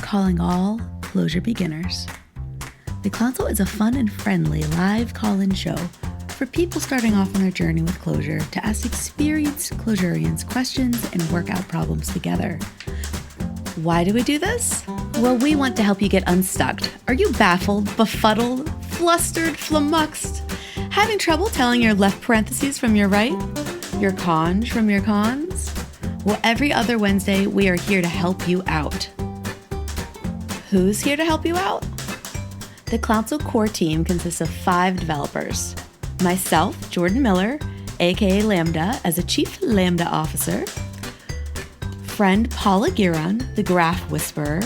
calling all Clojure beginners. The Clouncil is a fun and friendly live call-in show for people starting off on their journey with Clojure to ask experienced Clojurians questions and work out problems together. Why do we do this? Well, we want to help you get unstuck. Are you baffled, befuddled, flustered, flummoxed? Having trouble telling your left parentheses from your right? Your conj from your cons? Well, every other Wednesday, we are here to help you out. Who's here to help you out? The Clouncil core team consists of 5 developers. Myself, Jordan Miller, aka Lambda, as a Chief Lambda Officer. Friend Paula Giron, the Graph Whisperer.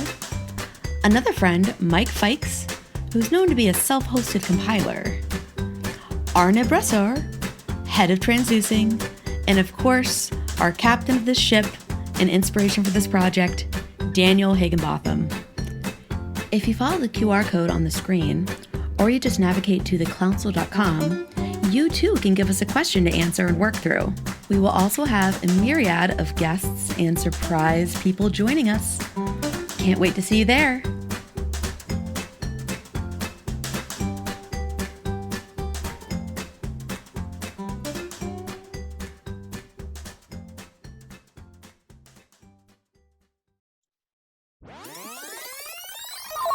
Another friend, Mike Fikes, who's known to be a self-hosted compiler. Arne Bressor, head of transducing, and of course, our captain of this ship and inspiration for this project, Daniel Higginbotham. If you follow the QR code on the screen, or you just navigate to theclouncil.com, you too can give us a question to answer and work through. We will also have a myriad of guests and surprise people joining us. Can't wait to see you there.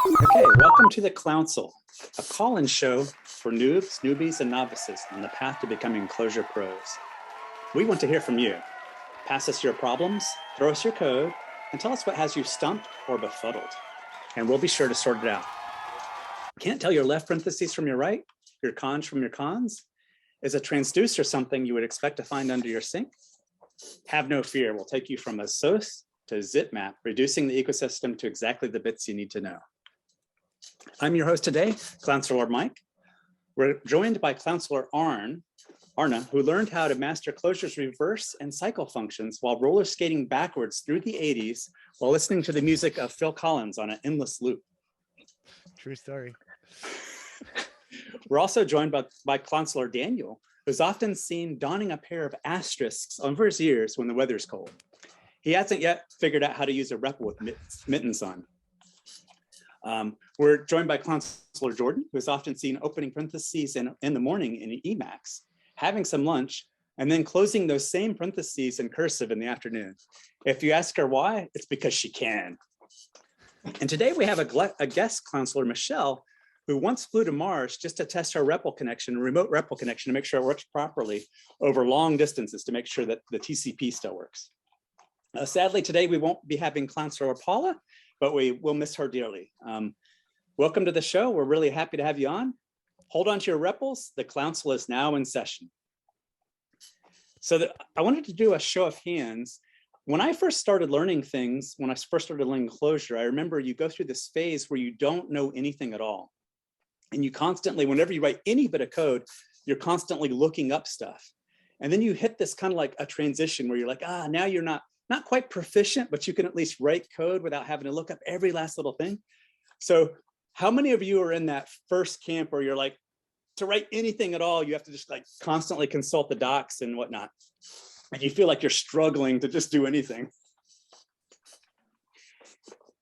Okay, welcome to the Clouncil, a call-in show for noobs, newbies, and novices on the path to becoming Clojure pros. We want to hear from you. Pass us your problems, throw us your code, and tell us what has you stumped or befuddled, and we'll be sure to sort it out. Can't tell your left parentheses from your right, your conj from your cons? Is a transducer something you would expect to find under your sink? Have no fear, we'll take you from a source to zip map, reducing the ecosystem to exactly the bits you need to know. I'm your host today, Clouncilor Mike. We're joined by Clouncilor Arne, who learned how to master Clojure's reverse and cycle functions while roller skating backwards through the 80s while listening to the music of Phil Collins on an endless loop. True story. We're also joined by Clouncilor Daniel, who's often seen donning a pair of asterisks over his ears when the weather's cold. He hasn't yet figured out how to use a REPL with mittens on. We're joined by Clouncilor Jordan, who is often seen opening parentheses in the morning in Emacs, having some lunch, and then closing those same parentheses in cursive in the afternoon. If you ask her why, it's because she can. And today we have a guest Clouncilor, Michelle, who once flew to Mars just to test her REPL connection, remote REPL connection, to make sure it works properly over long distances to make sure that the TCP still works. Sadly, today we won't be having Clouncilor Paula, but we will miss her dearly. Welcome to the show. We're really happy to have you on. Hold on to your REPLs. The Clouncil is now in session. So I wanted to do a show of hands. When I first started learning things, when I first started learning Clojure, I remember you go through this phase where you don't know anything at all. And you constantly, whenever you write any bit of code, you're constantly looking up stuff. And then you hit this kind of like a transition where you're like, now you're not quite proficient, but you can at least write code without having to look up every last little thing. So how many of you are in that first camp where you're like, to write anything at all, you have to just like constantly consult the docs and whatnot, and you feel like you're struggling to just do anything?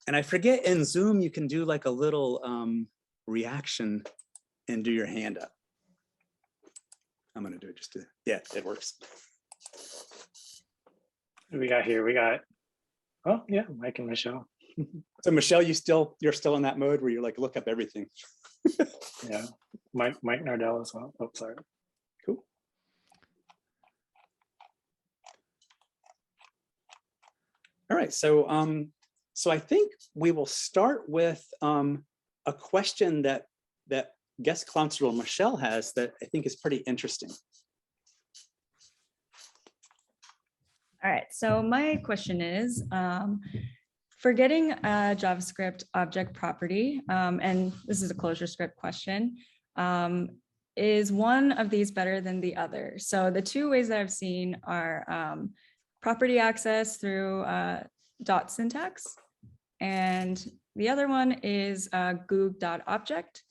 And I forget, in Zoom, you can do like a little reaction and do your hand up. I'm gonna do it just to, yeah, it works. What do we got here? We got, oh yeah, Mike and Michelle. So Michelle, you're still in that mode where you like look up everything. Yeah, Mike Nardell as well. Oh, sorry. Cool. All right, so I think we will start with a question that guest Clouncilor Michelle has that I think is pretty interesting. All right, so my question is, for getting a JavaScript object property, and this is a ClojureScript question, is one of these better than the other? So the 2 ways that I've seen are property access through dot syntax, and the other one is goog.object,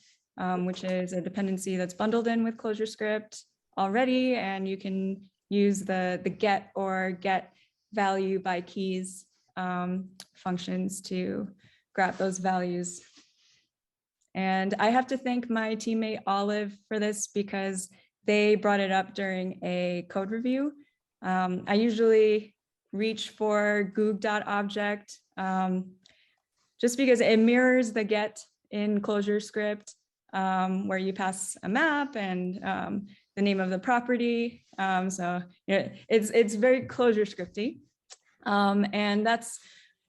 which is a dependency that's bundled in with ClojureScript already, and you can use the get or get value by keys functions to grab those values. And I have to thank my teammate Olive for this because they brought it up during a code review. I usually reach for goog.object just because it mirrors the get in ClojureScript, where you pass a map and the name of the property. So yeah, it's very ClojureScripty. And that's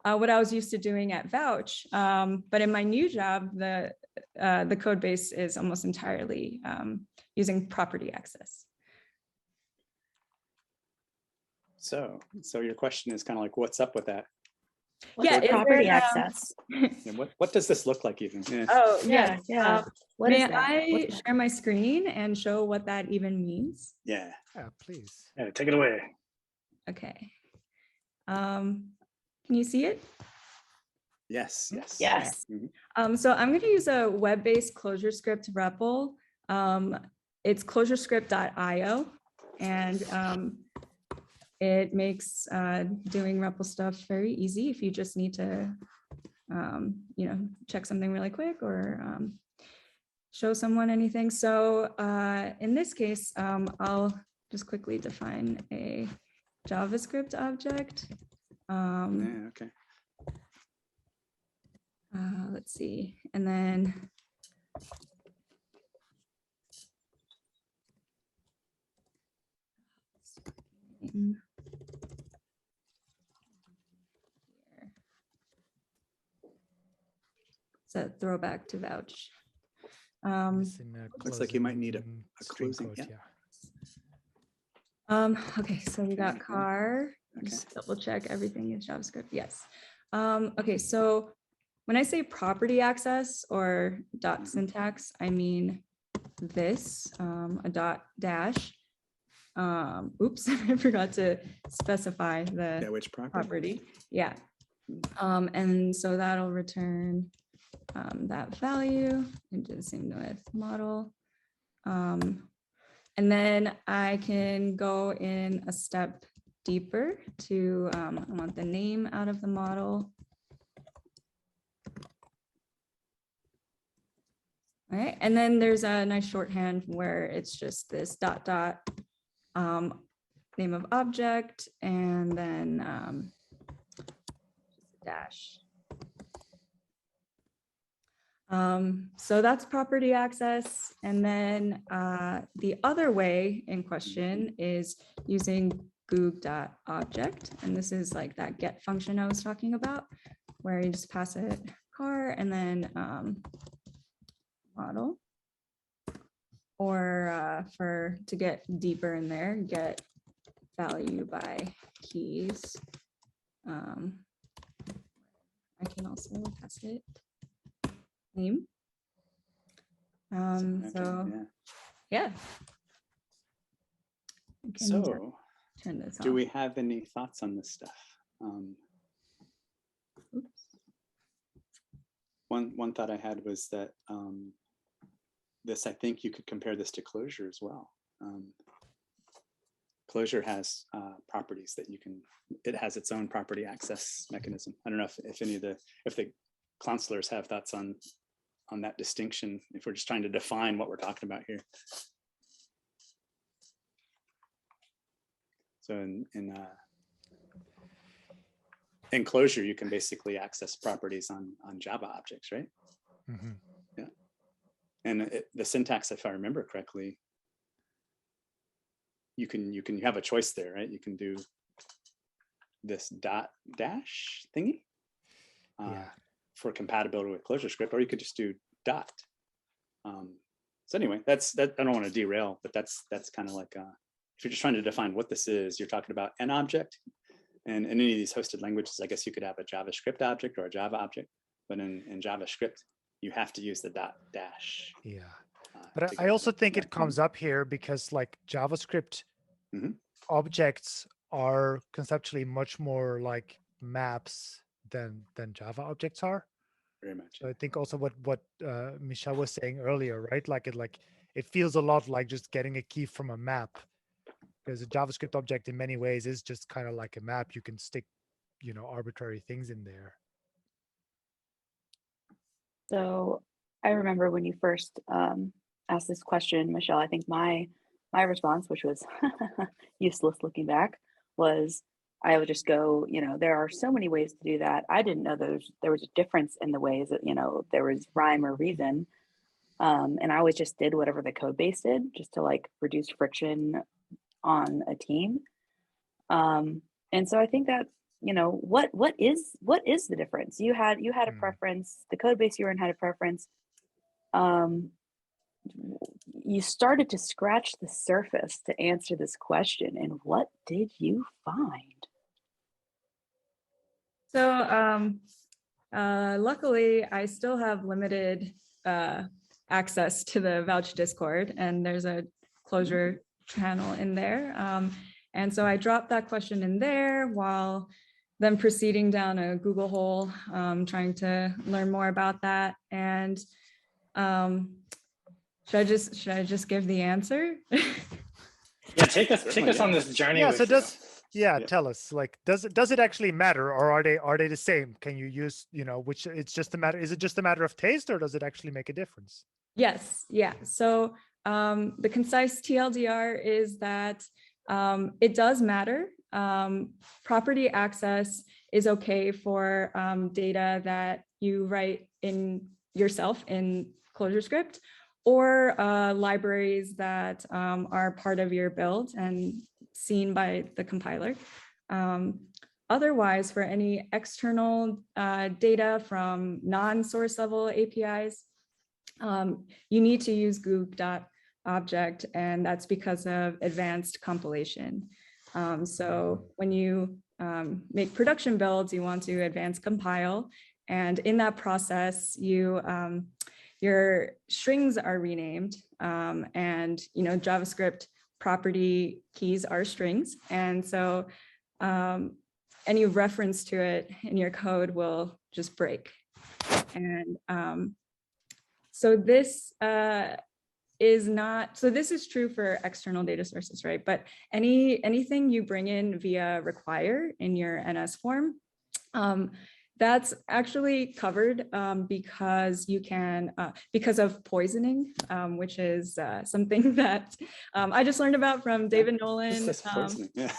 what I was used to doing at Vouch. But in my new job, the code base is almost entirely using property access. So your question is kind of like, what's up with that? Yeah, What's is property there, access? And what does this look like even? Yeah. Oh, Yeah, yes. yeah. What May is that? I What's that? share my screen and show what that even means? Yeah. Yeah, please. Yeah, take it away. Okay. Can you see it? Yes. Yes. Yes. Mhm. So I'm going to use a web-based ClojureScript REPL. It's clojurescript.io, and it makes doing REPL stuff very easy if you just need to, check something really quick or show someone anything. So in this case, I'll just quickly define a JavaScript object. Yeah. Okay. Let's see, and then it's a throwback to Vouch. Missing a Looks like you might need a closing closing, screen code, yeah. Okay, so we got Okay, yeah. car. Okay. Just double check everything is JavaScript. Yes. Okay, so when I say property access or dot syntax, I mean this, a dot dash. Oops, I forgot to specify Yeah. the Which property? property. Yeah. And so that'll return that value and do the same with model. And then I can go in a step deeper to, I want the name out of the model. All right, and then there's a nice shorthand where it's just this dot dot name of object and then dash. So that's property access. And then the other way in question is using goog.object. And this is like that get function I was talking about, where you just pass it car and then model. Or to get deeper in there, get value by keys. I can also pass it name. Okay, So yeah. yeah. I can So turn this do off. we have any thoughts on this stuff? Oops. One thought I had was that I think you could compare this to Clojure as well. Clojure has properties that it has its own property access mechanism. I don't know if the Clouncilors have thoughts on that distinction, if we're just trying to define what we're talking about here. So in Clojure, you can basically access properties on Java objects, right? Mm-hmm. Yeah. And the syntax, if I remember correctly, you can have a choice there, right? You can do this dot dash thingy for compatibility with ClojureScript, or you could just do dot. So anyway, I don't want to derail, but that's kind of like if you're just trying to define what this is, you're talking about an object. And in any of these hosted languages, I guess you could have a JavaScript object or a Java object, but in JavaScript, you have to use the dot dash. Yeah. But I also think it comes up here because like JavaScript objects are conceptually much more like maps than Java objects are. Very much. So I think also what Michelle was saying earlier, right? It feels a lot like just getting a key from a map, because a JavaScript object in many ways is just kind of like a map. You can stick, arbitrary things in there. So I remember when you first asked this question, Michelle, I think my response, which was useless looking back, was I would just go, there are so many ways to do that. I didn't know there was a difference in the ways that, there was rhyme or reason. And I always just did whatever the code base did just to like reduce friction on a team. And so I think that, what is the difference? You had a preference, the code base you were in had a preference. You started to scratch the surface to answer this question, and what did you find? So luckily, I still have limited access to the Vouch Discord, and there's a Clojure channel in there. And so I dropped that question in there while then proceeding down a Google hole, trying to learn more about that. And should I just give the answer? Yeah, take us on this journey. Yeah. With So you. tell us, like, does it actually matter, or are they the same? Can you use, which it's just a matter? Is it just a matter of taste, or does it actually make a difference? Yes. Yeah. So the concise TLDR is that it does matter. Property access is okay for data that you write in yourself in ClojureScript, or libraries that are part of your build and seen by the compiler. Otherwise, for any external data from non-source level APIs, you need to use goog.object, and that's because of advanced compilation. So when you make production builds, you want to advance compile, and in that process, your strings are renamed, and JavaScript property keys are strings, and so any reference to it in your code will just break. And so this this is true for external data sources, right? But anything you bring in via require in your NS form, that's actually covered because you can, because of poisoning, which is something that I just learned about from David Nolen. Yeah.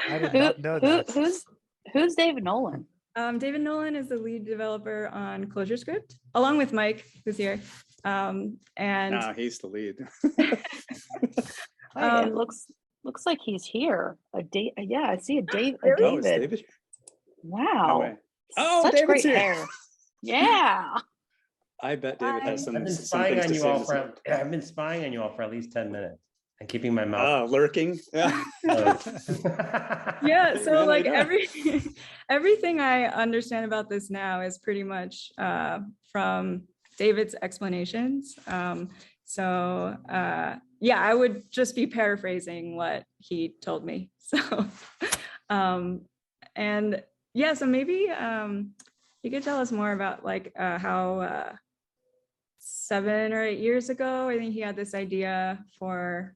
I did not know that. Who's David Nolen? David Nolen is the lead developer on ClojureScript, along with Mike, who's here. And no, he's the lead. It looks like he's here. Yeah, I see a David. Oh, it's David. Wow. No way. Oh, such David's great here. hair. Yeah. I bet David has some. I've been spying on you all for. I've been spying on you all for at least 10 minutes and keeping my mouth. Lurking. Yeah. Yeah. So Man, like everything I understand about this now is pretty much from David's explanations. Yeah, I would just be paraphrasing what he told me. So, and yeah, so maybe you could tell us more about like how 7 or 8 years ago, I think he had this idea for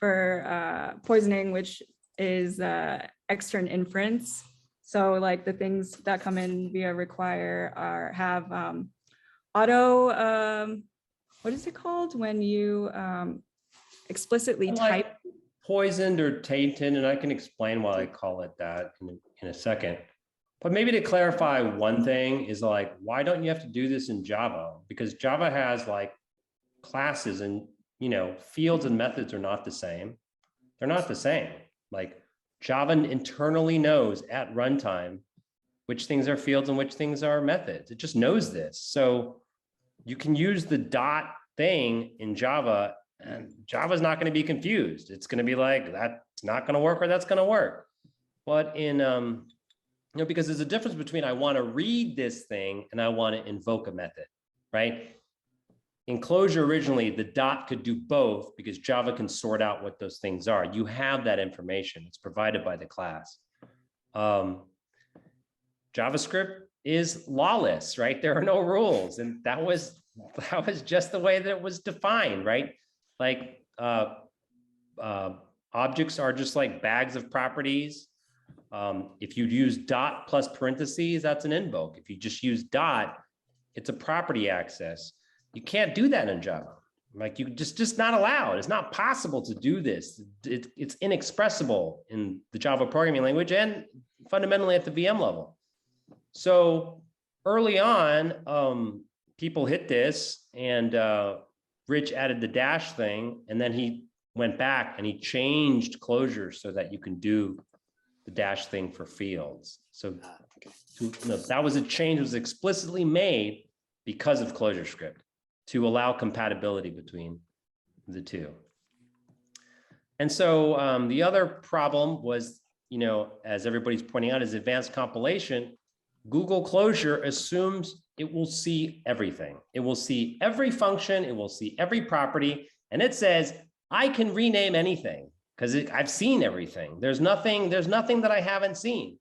poisoning, which is extern inference. So like the things that come in via require have auto, what is it called when you explicitly type? Poisoned or tainted, and I can explain why I call it that in a second. But maybe to clarify one thing is like, why don't you have to do this in Java? Because Java has like classes and, fields and methods are not the same. They're not the same. Like Java internally knows at runtime which things are fields and which things are methods. It just knows this. So you can use the dot thing in Java and Java's not going to be confused. It's going to be like, that's not going to work or that's going to work. But in, because there's a difference between I want to read this thing and I want to invoke a method, right? In Clojure originally, the dot could do both because Java can sort out what those things are. You have that information. It's provided by the class. JavaScript is lawless, right? There are no rules. And that was just the way that it was defined, right? Like objects are just like bags of properties. If you use dot plus parentheses, that's an invoke. If you just use dot, It's a property access. You can't do that in Java. Like you just not allowed. It's not possible to do this. It's inexpressible in the Java programming language and fundamentally at the VM level. So early on, people hit this, and Rich added the dash thing, and then he went back and he changed Clojure so that you can do the dash thing for fields. So that was a change that was explicitly made because of ClojureScript to allow compatibility between the two. And so the other problem was, as everybody's pointing out, is advanced compilation. Google Clojure assumes it will see everything. It will see every function. It will see every property. And it says, I can rename anything because I've seen everything. There's nothing that I haven't seen.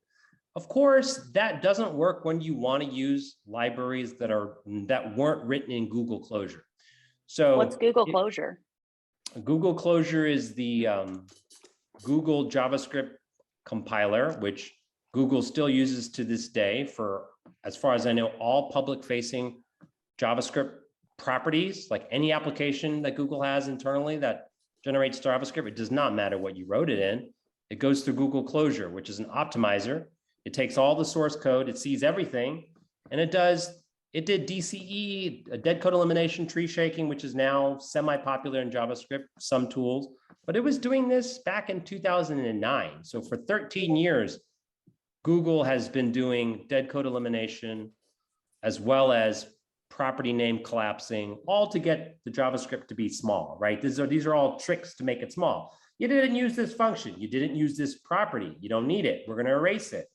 Of course, that doesn't work when you want to use libraries that weren't written in Google Clojure. So what's Google Clojure? Google Clojure is the Google JavaScript compiler, which Google still uses to this day for, as far as I know, all public-facing JavaScript properties. Like any application that Google has internally that generates JavaScript, it does not matter what you wrote it in. It goes through Google Clojure, which is an optimizer. It takes all the source code, it sees everything, and it did DCE, a dead code elimination, tree shaking, which is now semi-popular in JavaScript, some tools, but it was doing this back in 2009. So for 13 years, Google has been doing dead code elimination as well as property name collapsing, all to get the JavaScript to be small, right? These are all tricks to make it small. You didn't use this function. You didn't use this property. You don't need it. We're going to erase it.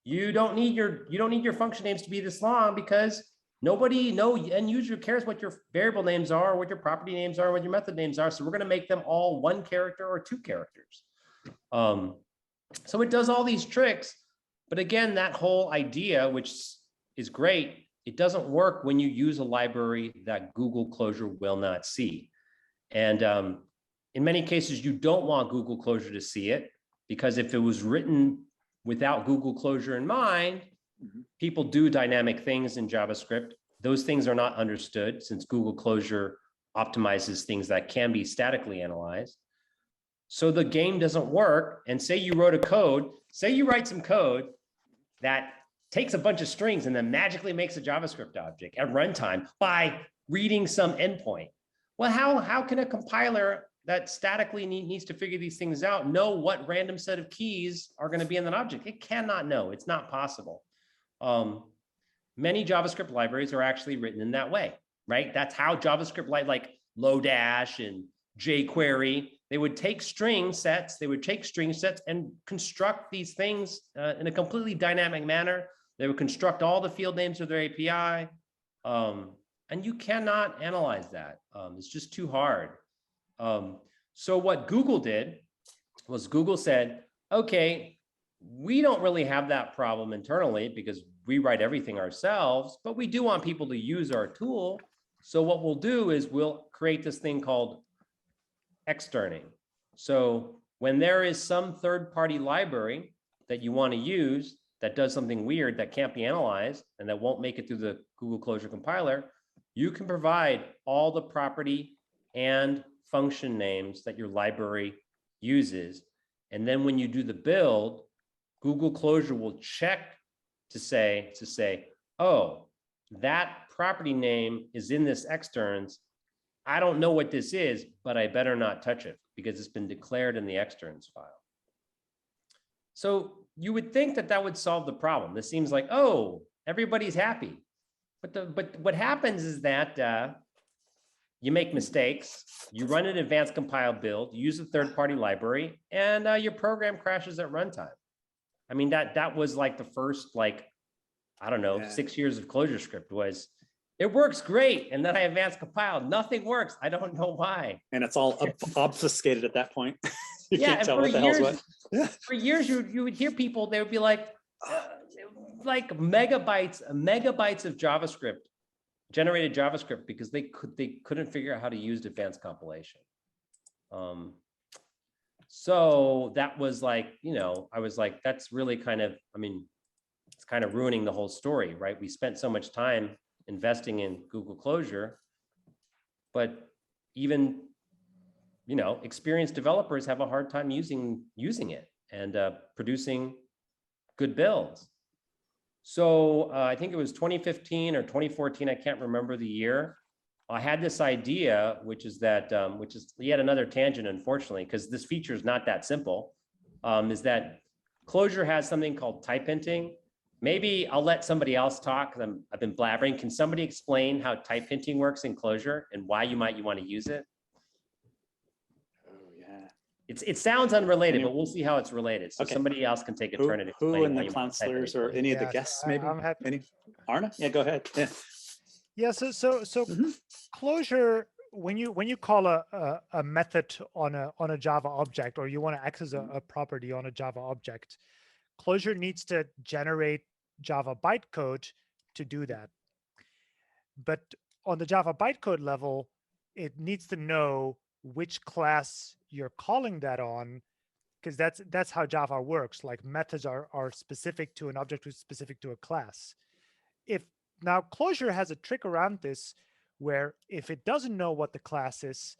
You don't need your function names to be this long because no end user cares what your variable names are, what your property names are, what your method names are. So we're going to make them all 1 character or 2 characters. So it does all these tricks. But again, that whole idea, which is great, it doesn't work when you use a library that Google Clojure will not see. And in many cases, you don't want Google Clojure to see it, because if it was written without Google Clojure in mind, people do dynamic things in JavaScript. Those things are not understood since Google Clojure optimizes things that can be statically analyzed. So the game doesn't work. And say you write some code that takes a bunch of strings and then magically makes a JavaScript object at runtime by reading some endpoint. Well, how can a compiler that statically needs to figure these things out know what random set of keys are going to be in that object? It cannot know. It's not possible. Many JavaScript libraries are actually written in that way, right? That's how JavaScript like Lodash and jQuery, they would take string sets and construct these things in a completely dynamic manner. They would construct all the field names of their API, and you cannot analyze that. It's just too hard. So what Google did was Google said, okay, we don't really have that problem internally because we write everything ourselves, but we do want people to use our tool. So what we'll do is we'll create this thing called externing. So when there is some third-party library that you want to use that does something weird that can't be analyzed and that won't make it through the Google Clojure compiler, you can provide all the property and function names that your library uses. And then when you do the build, Google Clojure will check to say, oh, that property name is in this externs. I don't know what this is, but I better not touch it because it's been declared in the externs file. So you would think that would solve the problem. This seems like, oh, everybody's happy. But what happens is that you make mistakes, you run an advanced compile build, you use a third-party library, and your program crashes at runtime. I mean, that was like the first, I don't know, 6 years of ClojureScript was, it works great. And then I advanced compile, nothing works. I don't know why. And it's all obfuscated at that point. You Yeah, can't tell what the hell's what. Yeah. For years, you would hear people, they would be like megabytes of JavaScript, generated JavaScript, because they couldn't figure out how to use advanced compilation. So that was like, I was like, that's really kind of, I mean, it's kind of ruining the whole story, right? We spent so much time investing in Google Clojure, but even, you know, experienced developers have a hard time using it and producing good builds. So I think it was 2015 or 2014, I can't remember the year. I had this idea, which is yet another tangent, unfortunately, because this feature is not that simple, is that Clojure has something called type hinting. Maybe I'll let somebody else talk because I've been blabbering. Can somebody explain how type hinting works in Clojure and why you want to use it? Oh yeah. It sounds unrelated, but we'll see how it's related. So Okay. somebody else can take a turn at Who explaining. in why the you might type counselors or hinting. any of the Yes, guests maybe? I'm happy. Any? Arne? Yeah, go ahead. Yeah. Yeah, so Clojure, when you call a method on a Java object, or you want to access a property on a Java object, Clojure needs to generate Java bytecode to do that. But on the Java bytecode level, it needs to know which class you're calling that on, because that's how Java works. Like methods are specific to an object, which is specific to a class. Now Clojure has a trick around this, where if it doesn't know what the class is,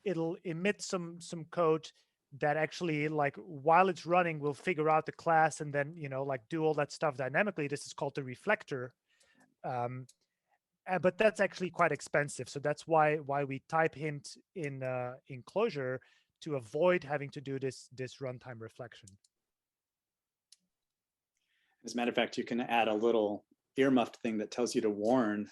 it'll emit some code that actually, like, while it's running, will figure out the class and then, you know, like do all that stuff dynamically. This is called the reflector. But that's actually quite expensive. So that's why we type hint in Clojure, to avoid having to do this runtime reflection. As a matter of fact, you can add a little earmuffed thing that tells you to warn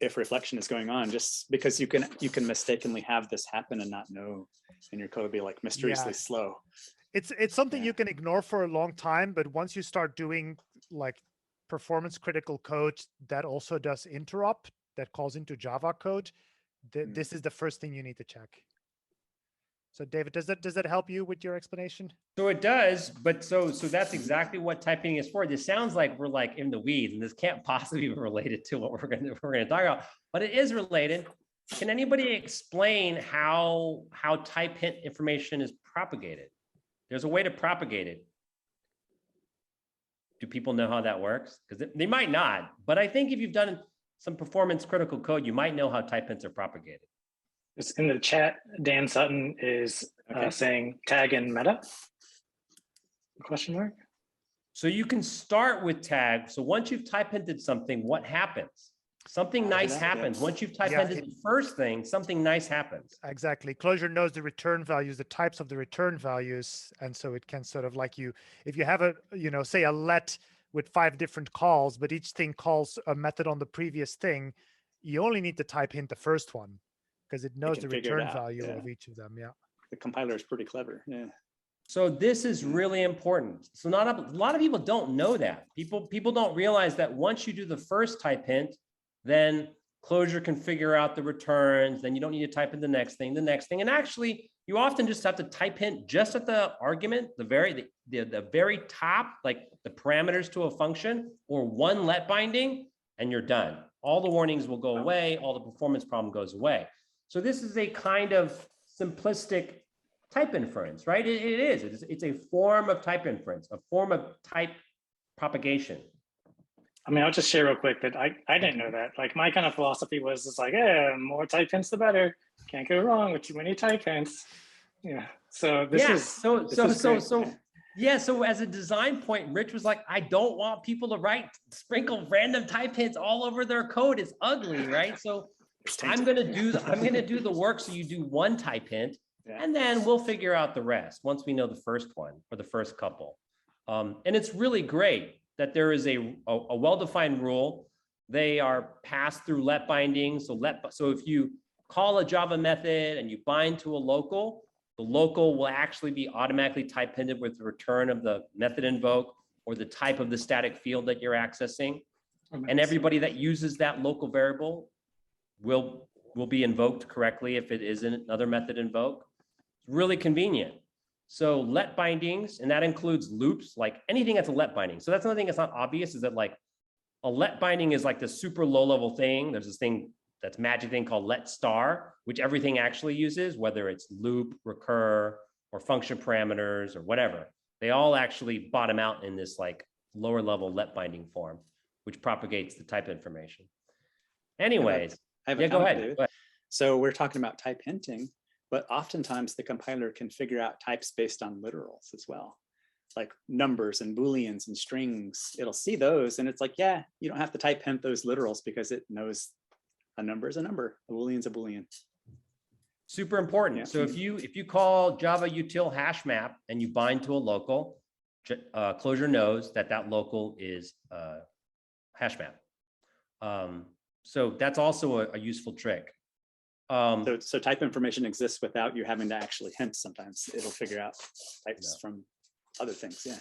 if reflection is going on, just because you can mistakenly have this happen and not know, and your code will be like mysteriously slow. It's something you can ignore for a long time, but once you start doing like performance critical code that also does interrupt, that calls into Java code, this is the first thing you need to check. So David, does that help you with your explanation? So it does, but so that's exactly what typing is for. This sounds like we're like in the weeds, and this can't possibly be related to what we're gonna talk about, but it is related. Can anybody explain how type hint information is propagated? There's a way to propagate it. Do people know how that works? Because they might not, but I think if you've done some performance critical code, you might know how type hints are propagated. It's in the chat. Dan Sutton is saying tag in meta? Question mark. So you can start with tag. So once you've type hinted something, what happens? Something nice happens. Once you've type hinted the first thing, something nice happens. Exactly. Clojure knows the return values, the types of the return values, and so it can sort of, like, if you have a, say a let with 5 different calls, but each thing calls a method on the previous thing, you only need to type hint the first one, because it knows the return value of each of them. Yeah. The compiler is pretty clever. Yeah. So this is really important. So a lot of people don't know that. People don't realize that once you do the first type hint, then Clojure can figure out the returns. Then you don't need to type in the next thing. And actually, you often just have to type hint just at the argument, the very top, like the parameters to a function, or one let binding, and you're done. All the warnings will go away. All the performance problem goes away. So this is a kind of simplistic type inference, right? It is. It's a form of type inference, a form of type propagation. I mean, I'll just share real quick that I didn't know that. Like, my kind of philosophy was, it's like, more type hints, the better. Can't go wrong with too many type hints. Yeah. So this is so as a design point, Rich was like, I don't want people to sprinkle random type hints all over their code. It's ugly, right? So I'm gonna do the work. So you do one type hint, and then we'll figure out the rest once we know the first one or the first couple. And it's really great that there is a well-defined rule. They are passed through let bindings. So if you call a Java method and you bind to a local, the local will actually be automatically type hinted with the return of the method invoke or the type of the static field that you're accessing. And everybody that uses that local variable will be invoked correctly if it is another method invoke. It's really convenient. So let bindings, and that includes loops, like anything that's a let binding. So that's another thing that's not obvious, is that like a let binding is like the super low level thing. There's this thing that's magic thing called let star, which everything actually uses, whether it's loop, recur, or function parameters or whatever. They all actually bottom out in this like lower level let binding form. which propagates the type information. Anyways, I have yeah, a go comment, ahead. David. Go ahead. So we're talking about type hinting, but oftentimes the compiler can figure out types based on literals as well, like numbers and Booleans and strings. It'll see those and it's like, yeah, you don't have to type hint those literals because it knows a number is a number, a Boolean's a Boolean. Super important. Yeah. So if you call Java util hash map and you bind to a local, Clojure knows that that local is hash map. So that's also a useful trick. So type information exists without you having to actually hint. Sometimes it'll figure out types from other things. Yeah.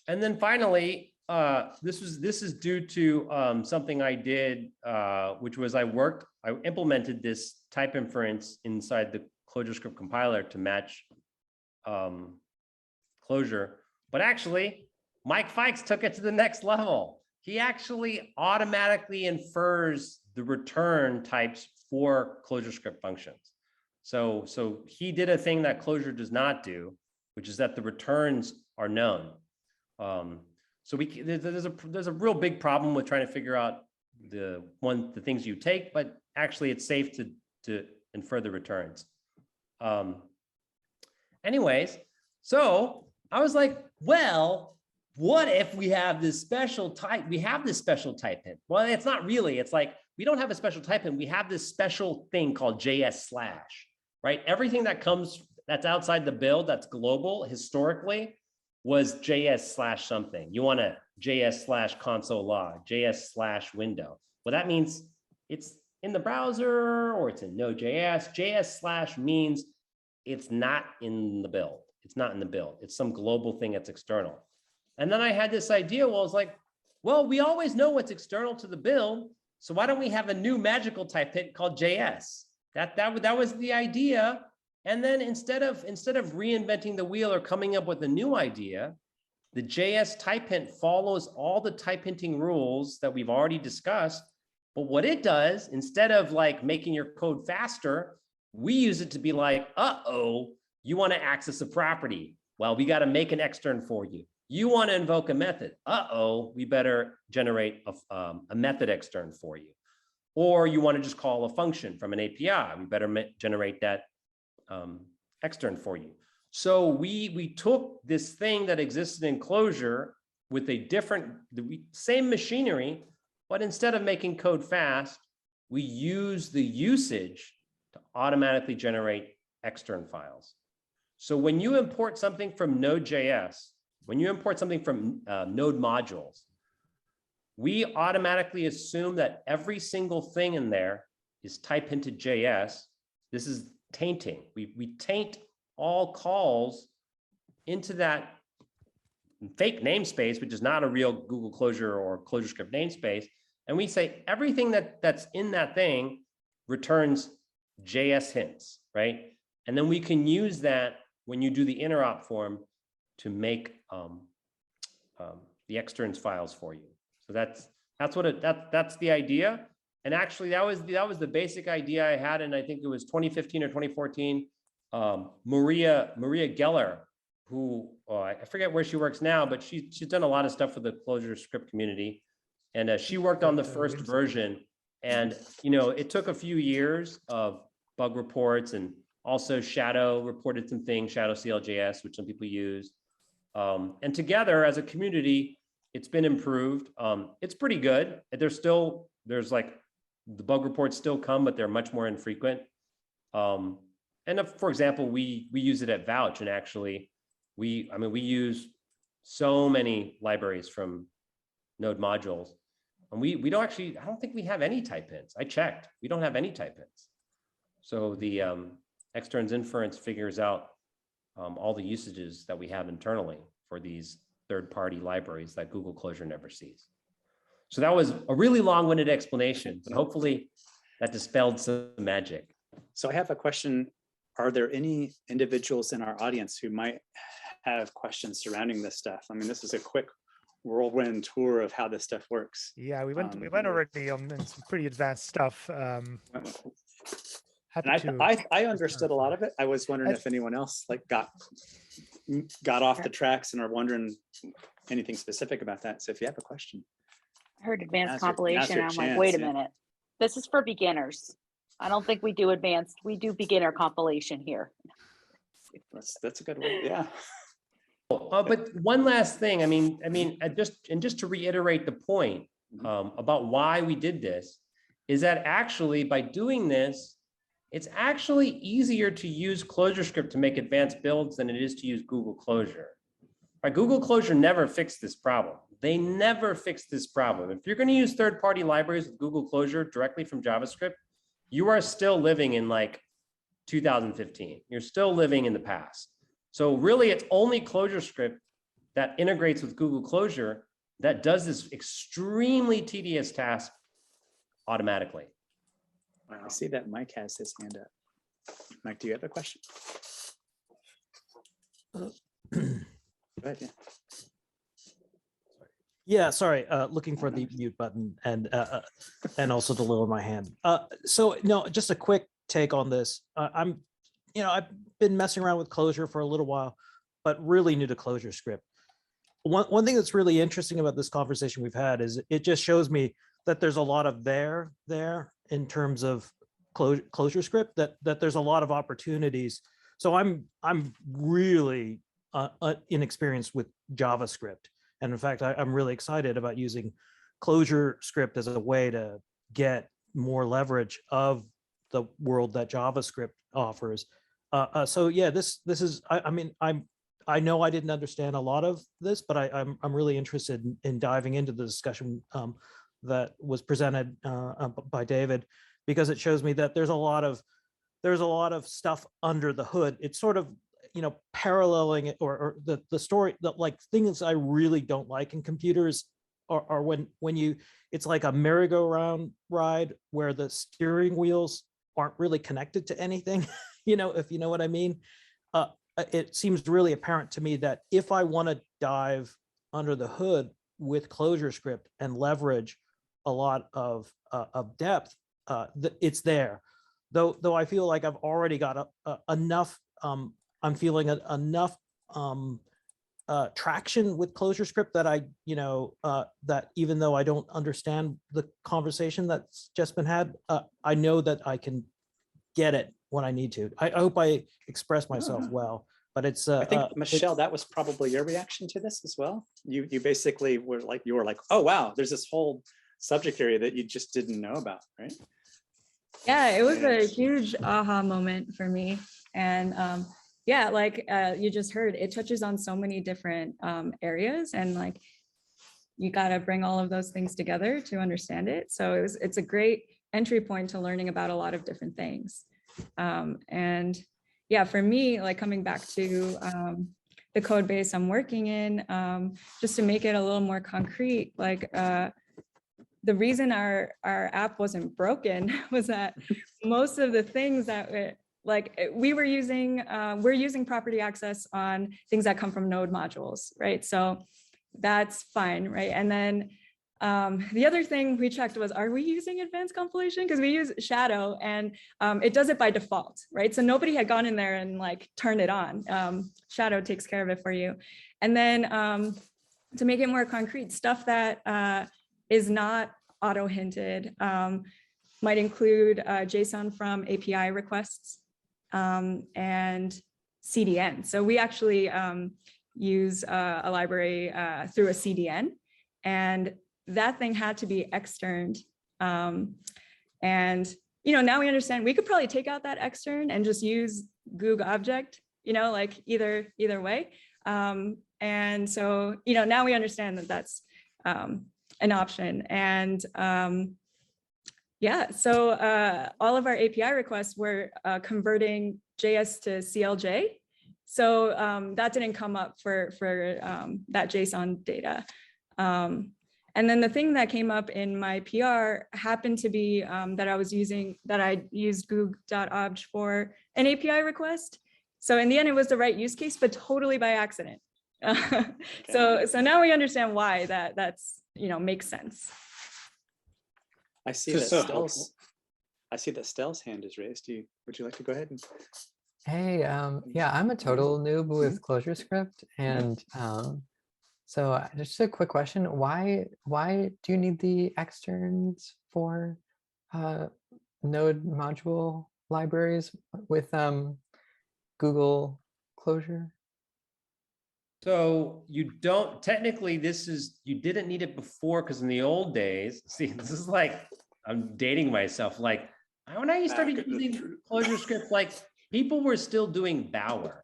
And then finally, this is due to something I did, which was I implemented this type inference inside the ClojureScript compiler to match Clojure. But actually, Mike Fikes took it to the next level. He actually automatically infers the return types for ClojureScript functions. So he did a thing that Clojure does not do, which is that the returns are known. So there's a real big problem with trying to figure out the things you take, but actually it's safe to infer the returns. Anyways, so I was like, well, what if we have this special type? We have this special type hint. Well, it's not really. It's like we don't have a special type hint. We have this special thing called JS/, right? Everything that's outside the build that's global historically was JS/ something. You want a JS/ console log, JS/ window. Well, that means it's in the browser or it's in Node.js. JS/ means it's not in the build. It's not in the build. It's some global thing that's external. And then I had this idea. Well, I was like, well, we always know what's external to the build. So why don't we have a new magical type hint called JS? That was the idea. And then instead of reinventing the wheel or coming up with a new idea, the JS type hint follows all the type hinting rules that we've already discussed. But what it does, instead of like making your code faster, we use it to be like, uh-oh, you want to access a property. Well, we got to make an extern for you. You want to invoke a method. Uh-oh, we better generate a method extern for you. Or you want to just call a function from an API. We better generate that extern for you. So we took this thing that existed in Clojure with the same machinery, but instead of making code fast, we use the usage to automatically generate extern files. So when you import something from Node.js, when you import something from Node modules, we automatically assume that every single thing in there is type hinted JS. This is tainting. We taint all calls into that fake namespace, which is not a real Google Clojure or ClojureScript namespace. And we say everything that's in that thing returns JS hints, right? And then we can use that when you do the interop form to make the externs files for you. So that's the idea. And actually, that was the basic idea I had, and I think it was 2015 or 2014. Maria Geller, who I forget where she works now, but she's done a lot of stuff for the ClojureScript community, and she worked on the first version. And it took a few years of bug reports, and also Shadow reported some things, Shadow CLJS, which some people use. And together as a community, it's been improved. It's pretty good. There's like the bug reports still come, but they're much more infrequent. And for example, we use it at Vouch, and actually we use so many libraries from Node modules, and we don't actually, I don't think we have any type hints. I checked, we don't have any type hints. So the externs inference figures out all the usages that we have internally for these third-party libraries that Google Clojure never sees. So that was a really long-winded explanation, but hopefully that dispelled some magic. So I have a question. Are there any individuals in our audience who might have questions surrounding this stuff? I mean, this is a quick whirlwind tour of how this stuff works. Yeah, we went already on some pretty advanced stuff. I understood a lot of it. I was wondering if anyone else like got off the tracks and are wondering anything specific about that. So if you have a question. I heard advanced Now's compilation. your I'm like, chance, wait a yeah. minute. This is for beginners. I don't think we do advanced. We do beginner compilation here. That's a good one. Yeah. But one last thing, just to reiterate the point about why we did this, is that actually by doing this, it's actually easier to use ClojureScript to make advanced builds than it is to use Google Clojure. Right? Google Clojure never fixed this problem. They never fixed this problem. If you're going to use third-party libraries with Google Clojure directly from JavaScript, you are still living in like 2015. You're still living in the past. So really, it's only ClojureScript that integrates with Google Clojure that does this extremely tedious task automatically. Wow. I see that Mike has his hand up. Mike, do you have a question? Go ahead, yeah. Yeah, sorry, looking for the mute button and also to lower my hand. So no, just a quick take on this. I've been messing around with Clojure for a little while, but really new to ClojureScript. One thing that's really interesting about this conversation we've had is it just shows me that there's a lot of there in terms of ClojureScript, that there's a lot of opportunities. So I'm really inexperienced with JavaScript. And in fact, I'm really excited about using ClojureScript as a way to get more leverage of the world that JavaScript offers. So yeah, this is, I know I didn't understand a lot of this, but I'm really interested in diving into the discussion that was presented by David, because it shows me that there's a lot of stuff under the hood. It's sort of, paralleling it, or the story that, like, things I really don't like in computers are when it's like a merry-go-round ride where the steering wheels aren't really connected to anything, if you know what I mean. It seems really apparent to me that if I want to dive under the hood with ClojureScript and leverage a lot of depth, it's there. Though I feel like I've already got enough. I'm feeling enough traction with ClojureScript that that even though I don't understand the conversation that's just been had, I know that I can get it when I need to. I hope I express myself well, but it's. I think Michelle, that was probably your reaction to this as well. You basically were like, oh wow, there's this whole subject area that you just didn't know about, right? Yeah, it was a huge aha moment for me, and yeah, like you just heard, it touches on so many different areas, and like you got to bring all of those things together to understand it. So it's a great entry point to learning about a lot of different things. And yeah, for me, like coming back to the code base I'm working in, just to make it a little more concrete, like the reason our app wasn't broken was that most of the things that we're using property access on things that come from node modules, right? So that's fine, right? And then the other thing we checked was, are we using advanced compilation? Because we use Shadow and it does it by default, right? So nobody had gone in there and like turned it on. Shadow takes care of it for you. And then to make it more concrete, stuff that is not auto-hinted might include JSON from API requests and CDN. So we actually use a library through a CDN, and that thing had to be externed. And now we understand we could probably take out that extern and just use Google object, like either way. And so, now we understand that that's an option. And yeah, so all of our API requests were converting JS to CLJ. So that didn't come up for that JSON data. And then the thing that came up in my PR happened to be that I used Goog.obj for an API request. So in the end, it was the right use case, but totally by accident. So now we understand why that's makes sense. I see that Stel's hand is raised. Would you like to go ahead? Hey, yeah, I'm a total noob with ClojureScript, and So just a quick question. Why do you need the externs for node module libraries with Google Clojure? So you don't, technically you didn't need it before, because in the old days, see, this is like, I'm dating myself. Like when I started using ClojureScript, like people were still doing Bower,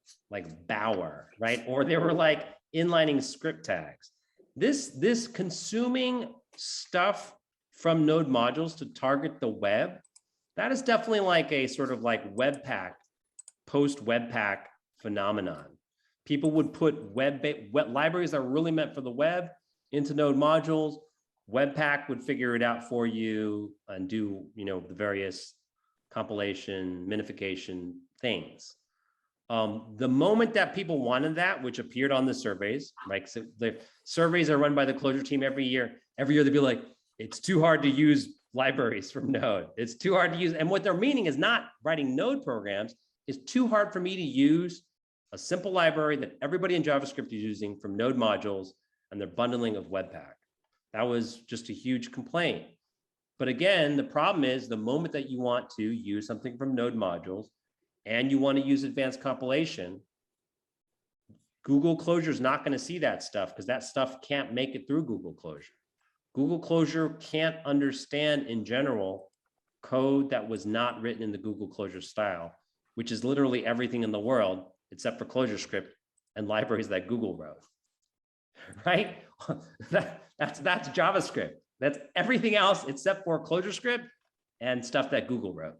right? Or they were like inlining script tags. This consuming stuff from node modules to target the web, that is definitely like a sort of like Webpack, post Webpack phenomenon. People would put web libraries that are really meant for the web into node modules. Webpack would figure it out for you and do, the various compilation, minification things. The moment that people wanted that, which appeared on the surveys, right? So the surveys are run by the Clojure team every year. Every year they'd be like, it's too hard to use libraries from Node. It's too hard to use. And what they're meaning is not writing Node programs. It's too hard for me to use a simple library that everybody in JavaScript is using from node modules and their bundling of Webpack. That was just a huge complaint. But again, the problem is the moment that you want to use something from node modules and you want to use advanced compilation, Google Clojure is not going to see that stuff because that stuff can't make it through Google Clojure. Google Clojure can't understand in general code that was not written in the Google Clojure style, which is literally everything in the world except for ClojureScript and libraries that Google wrote, right? That's JavaScript. That's everything else except for ClojureScript and stuff that Google wrote.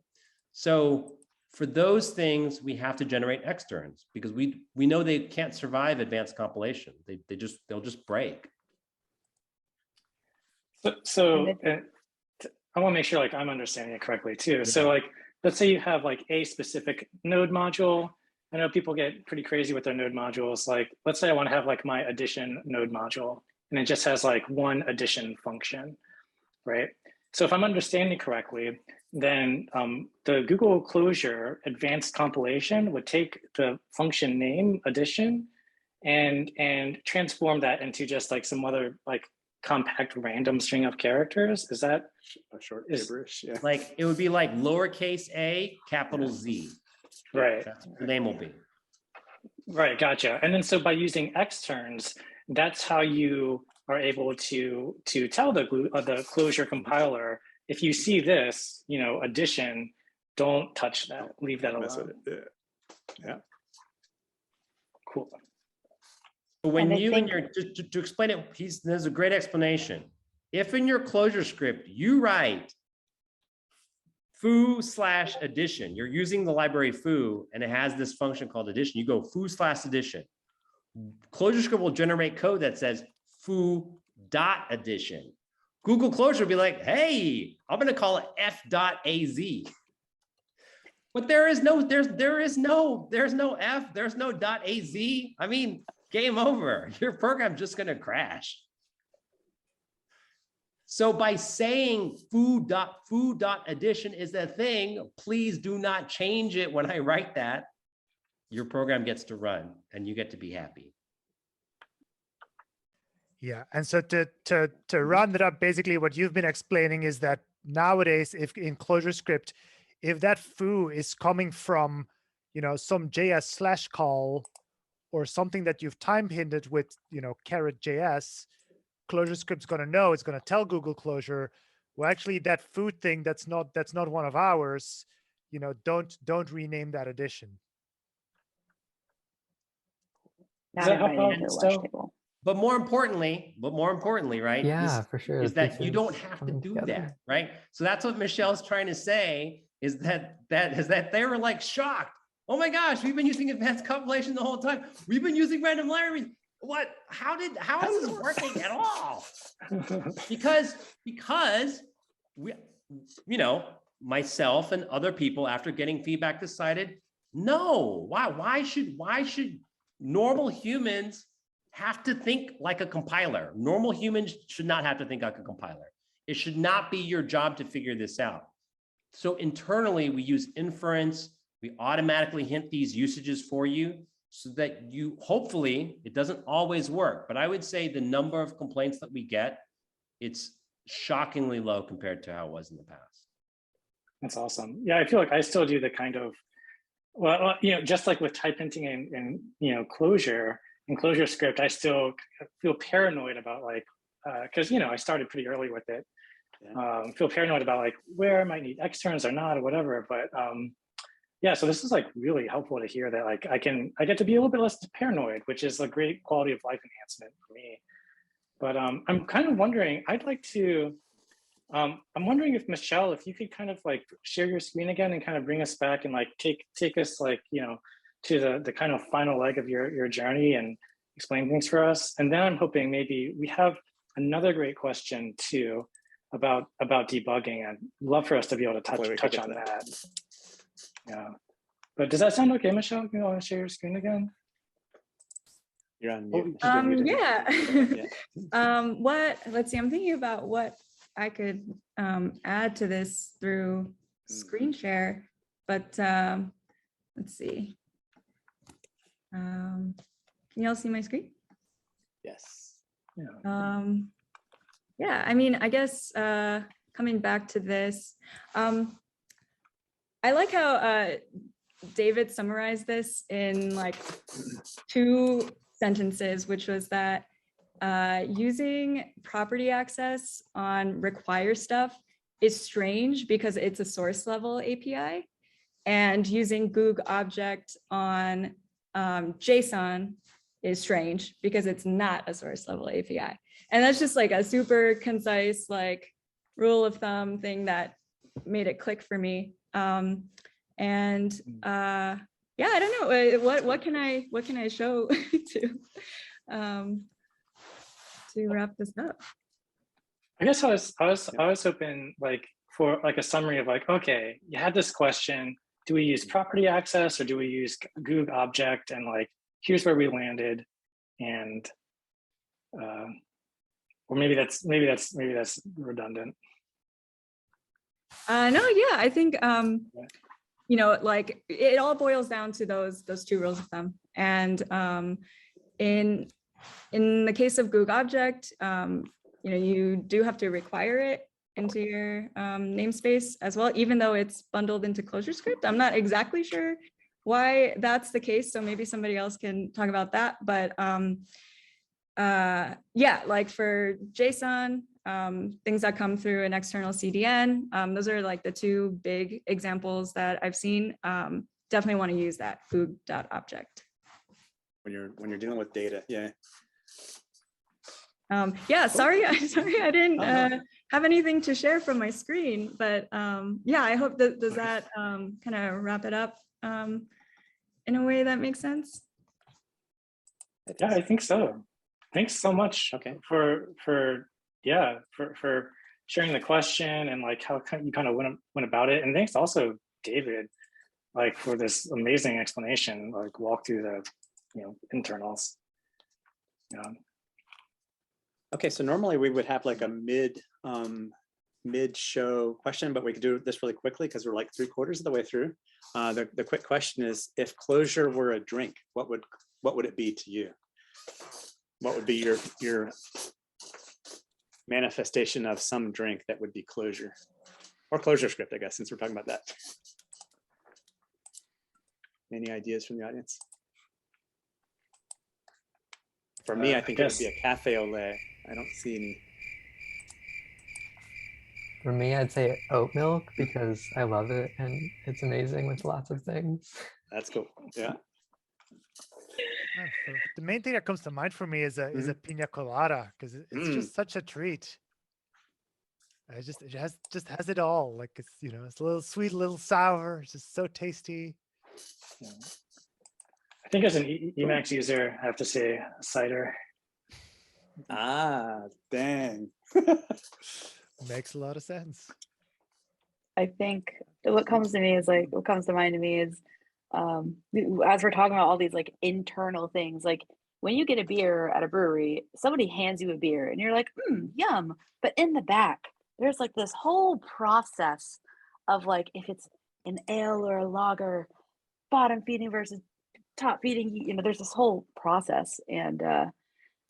So for those things, we have to generate externs because we know they can't survive advanced compilation. They'll just break. So I want to make sure like I'm understanding it correctly too. Yeah. So like, let's say you have like a specific node module. I know people get pretty crazy with their node modules. Like, let's say I want to have like my addition node module, and it just has like one addition function, right? So if I'm understanding correctly, then the Google Clojure advanced compilation would take the function name addition and transform that into just like some other like compact random string of characters. Is that a short gibberish? Yeah. Like it would be like lowercase a, capital Z. Right. That's what the name will be. Right, gotcha. And then so by using externs, that's how you are able to tell the Clojure compiler, if you see this, addition, don't touch that, leave that alone. Yeah. Cool. When to explain it, there's a great explanation. If in your ClojureScript you write foo/addition, you're using the library foo and it has this function called addition, you go foo/addition. ClojureScript will generate code that says foo.addition. Google Clojure will be like, hey, I'm going to call it f.az. But there's no f, there's no .az. I mean, game over. Your program's just going to crash. So by saying foo.addition is a thing, please do not change it when I write that. Your program gets to run and you get to be happy. Yeah, and so to round it up, basically what you've been explaining is that nowadays, if in ClojureScript, if that foo is coming from, some JS/ call or something that you've time hinted with, !JS, ClojureScript's going to know. It's going to tell Google Clojure, well, actually, that foo thing that's not one of ours. Don't rename that addition. Not everybody knows their watch table. But more importantly, right? Yeah, for sure. Is that you don't have to do that, right? So that's what Michelle's trying to say is that they were like shocked. Oh my gosh, we've been using advanced compilation the whole time. We've been using random libraries. What? How is this working at all? Because we, myself and other people after getting feedback decided, no, why should normal humans have to think like a compiler? Normal humans should not have to think like a compiler. It should not be your job to figure this out. So internally we use inference. We automatically hint these usages for you. so that you, hopefully, it doesn't always work, but I would say the number of complaints that we get, it's shockingly low compared to how it was in the past. That's awesome. Yeah, I feel like I still do the kind of, well, you know, just like with type hinting and you know, Clojure and ClojureScript, I still feel paranoid about like, because you know, I started pretty early with it. Feel paranoid about like where I might need externs or not or whatever. But yeah, so this is like really helpful to hear that like I get to be a little bit less paranoid, which is a great quality of life enhancement for me. But I'm kind of wondering, I'd like to, I'm wondering if Michelle, if you could kind of like share your screen again and kind of bring us back and like take us like, you know, to the kind of final leg of your journey and explain things for us. And then I'm hoping maybe we have another great question too about debugging. I'd love for us to be able to touch on that. Yeah. But does that sound okay, Michelle? You want to share your screen again? You're on mute. Yeah. Yeah. Let's see, I'm thinking about what I could add to this through screen share, but let's see. Can you all see my screen? Yes. Yeah, I mean, I guess coming back to this, I like how David summarized this in like 2 sentences, which was that using property access on require stuff is strange because it's a source level API, and using Goog object on JSON is strange because it's not a source level API. And that's just like a super concise like rule of thumb thing that made it click for me. Yeah, I don't know what can I show to wrap this up. I guess I was hoping like for like a summary of like, okay, you had this question, do we use property access or do we use Goog object, and like here's where we landed, and or maybe that's redundant. No, yeah, I think you know, like it all boils down to those 2 rules of thumb. And in the case of Goog object, you know, you do have to require it into your namespace as well, even though it's bundled into ClojureScript. I'm not exactly sure why that's the case, so maybe somebody else can talk about that. But yeah, like for JSON, things that come through an external CDN, those are like the 2 big examples that I've seen. Definitely want to use that Goog.object. When you're dealing with data, yeah. Yeah, sorry I didn't have anything to share from my screen, but yeah, I hope that does that kind of wrap it up in a way that makes sense. Yeah, I think so. Thanks so much. Okay. For sharing the question and like how you kind of went about it, and thanks also David, like for this amazing explanation, like walk through the internals. Yeah. Okay, so normally we would have like a mid show question, but we could do this really quickly because we're like 3/4 of the way through. The quick question is, if Clojure were a drink, what would it be to you? What would be your manifestation of some drink that would be Clojure or ClojureScript, I guess, since we're talking about that. Any ideas from the audience? For me, I think it would be a cafe au lait. I don't see any. For me, I'd say oat milk because I love it and it's amazing with lots of things. That's cool. Yeah. The main thing that comes to mind for me is a pina colada, because it's just such a treat. It just has it all. Like it's it's a little sweet, a little sour. It's just so tasty. Yeah. I think as an Emacs user, I have to say cider. Ah, dang. Makes a lot of sense. I think what comes to mind to me is as we're talking about all these like internal things, like when you get a beer at a brewery, somebody hands you a beer and you're like, yum. But in the back, there's like this whole process of like, if it's an ale or a lager, bottom feeding versus top feeding, you know, there's this whole process. And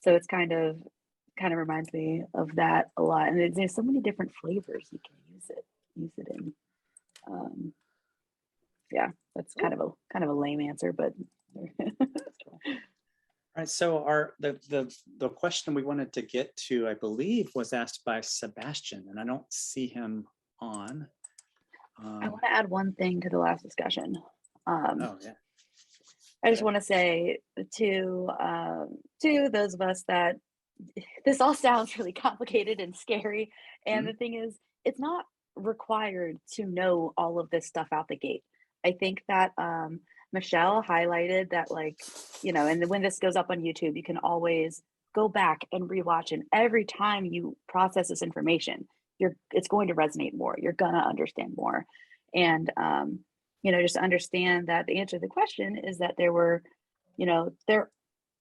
so it's kind of reminds me of that a lot. And there's so many different flavors you can use it in. Yeah, that's kind of a lame answer, but All right, so the question we wanted to get to, I believe, was asked by Sebastian, and I don't see him on. I want to add one thing to the last discussion. Oh yeah. I just want to say to those of us that this all sounds really complicated and scary, and the thing is, it's not required to know all of this stuff out the gate. I think that Michelle highlighted that, like, you know, and when this goes up on YouTube, you can always go back and rewatch, and every time you process this information, it's going to resonate more. You're gonna understand more. And you know, just understand that the answer to the question is that there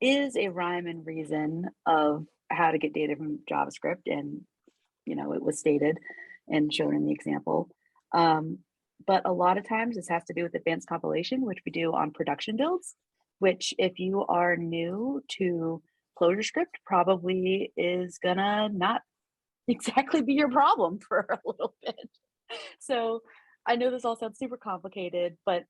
is a rhyme and reason of how to get data from JavaScript, and you know, it was stated and shown in the example. But a lot of times this has to do with advanced compilation, which we do on production builds, which if you are new to ClojureScript, probably is gonna not exactly be your problem for a little bit. So I know this all sounds super complicated, but